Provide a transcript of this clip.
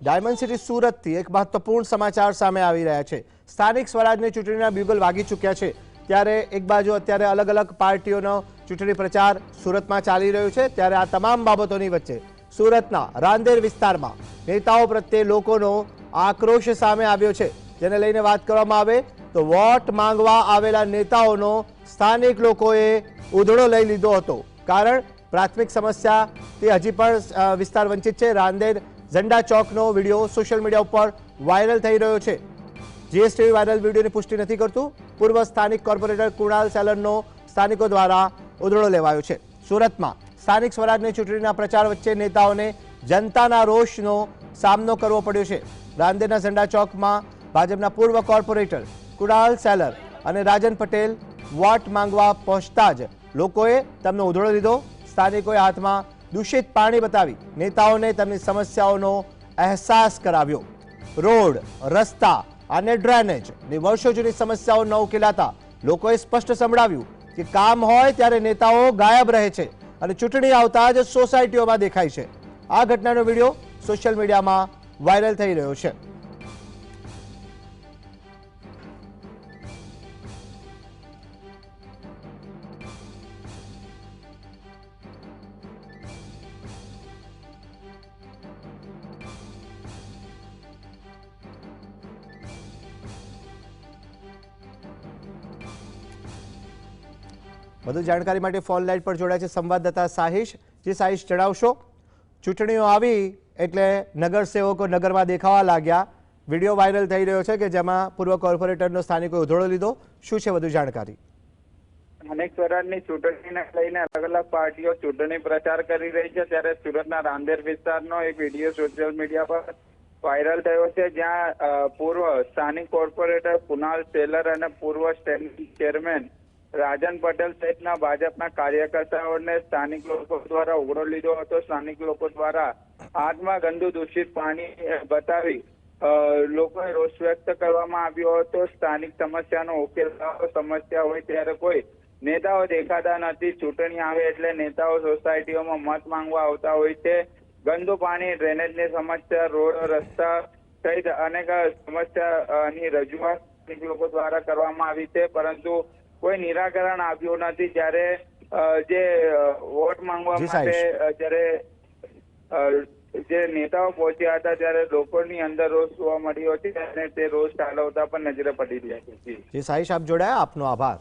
Diamond city સુરતથી એક મહત્વપૂર્ણ સમાચાર સામે આવી રહ્યા છે। સ્થાનિક સ્વરાજની ચૂંટણીના બ્યુગલ વાગી ચૂક્યા છે, ત્યારે એક બાજુ અત્યારે અલગ અલગ પાર્ટીઓનો ચૂંટણી પ્રચાર સુરતમાં ચાલી રહ્યો છે, ત્યારે આ તમામ બાબતોની વચ્ચે સુરતના રાંદેર વિસ્તારમાં નેતાઓ પ્રત્યે લોકોનો આક્રોશ સામે આવ્યો છે, જેને લઈને વાત કરવામાં આવે તો વોટ માંગવા આવેલા નેતાઓનો સ્થાનિક લોકોએ ઉધડો લઈ લીધો હતો। કારણ પ્રાથમિક સમસ્યા તે હજી પણ વિસ્તાર વંચિત છે। રાંદેર ઝંડા ચોકનો વિડીયો સોશિયલ મીડિયા ઉપર વાયરલ થઈ રહ્યો છે। જીએસટીવી વાયરલ વિડીયોની પુષ્ટિ નથી કરતું। પૂર્વ સ્થાનિક કોર્પોરેટર કુણાલ સેલરનો સ્થાનિકો દ્વારા ઉધડો લેવાયો છે। સુરતમાં સ્થાનિક સ્વરાજની ચૂંટણીના પ્રચાર વચ્ચે નેતાઓને જનતાના રોષનો સામનો કરવો પડ્યો છે। રાંદેરના ઝંડા ચોકમાં ભાજપના પૂર્વ કોર્પોરેટર કુણાલ સેલર અને રાજન પટેલ વોટ માંગવા પહોંચતા જ લોકોએ તેમનો ઉધડો લીધો। સ્થાનિકોએ હાથમાં દૂષિત પાણી બતાવી નેતાઓને તેમની સમસ્યાઓનો અહેસાસ કરાવ્યો। રોડ, રસ્તા અને ડ્રેનેજની વર્ષો જૂની સમસ્યાઓ ન ઉકેલાતા લોકોએ સ્પષ્ટ સંભળાવ્યું કે કામ હોય ત્યારે નેતાઓ ગાયબ રહે છે અને ચૂંટણી આવતા જ સોસાયટીઓમાં દેખાય છે। આ ઘટનાનો વિડીયો સોશિયલ મીડિયામાં વાયરલ થઈ રહ્યો છે। વધુ જાણકારી માટે ફોન લાઈન પર જોડાય છે સંવાદદાતા સાહિશ। જે સાહિશ, જણાવશો, ચૂંટણીઓ આવી એટલે નગરસેવકો નગરમાં દેખાવા લાગ્યા, વિડીયો વાયરલ થઈ રહ્યો છે કે જેમાં પૂર્વ કોર્પોરેટરનો સ્થાનિકોએ ઉધડો લીધો, શું છે વધુ જાણકારી? સ્થાનિક સ્વરાજની ચૂંટણીને લઈને અલગ અલગ પાર્ટીઓ ચૂંટણી પ્રચાર કરી રહી છે, ત્યારે સુરતના રાંદેર વિસ્તારનો એક વિડીયો સોશિયલ મીડિયા પર વાયરલ થયો છે, જ્યાં પૂર્વ સ્થાનિક કોર્પોરેટર કુણાલ સેલર અને પૂર્વ સ્ટેન્ડિંગ ચેરમેન રાજન પટેલ સહિતના ભાજપના કાર્યકર્તાઓને સ્થાનિક લોકો દ્વારા ઉઘડો લીધો હતો। સ્થાનિક લોકો દ્વારા હાથમાં ગંદુ દૂષિત પાણી બતાવી લોકોએ રોષ વ્યક્ત કરવામાં આવ્યો હતો। સ્થાનિક સમસ્યાનો ઉકેલ સમસ્યા હોય ત્યારે કોઈ નેતાઓ દેખાતા નથી। ચૂંટણી આવે એટલે નેતાઓ સોસાયટીઓમાં મત માંગવા આવતા હોય છે। ગંદુ પાણી, ડ્રેનેજની સમસ્યા, રોડ, રસ્તા સહિત અનેક સમસ્યાની રજૂઆત સ્થાનિક લોકો દ્વારા કરવામાં આવી છે, પરંતુ કોઈ નિરાકરણ આવ્યું નથી। ત્યારે જે વોટ માંગવા માટે જ્યારે જે નેતાઓ પહોંચ્યા હતા ત્યારે લોકોની અંદર રોષ જોવા મળ્યો છે અને તે રોષ ઠાલવતા પણ નજરે પડી રહ્યા છે। સાહિશ, આપ જોડાયા, આપનો આભાર।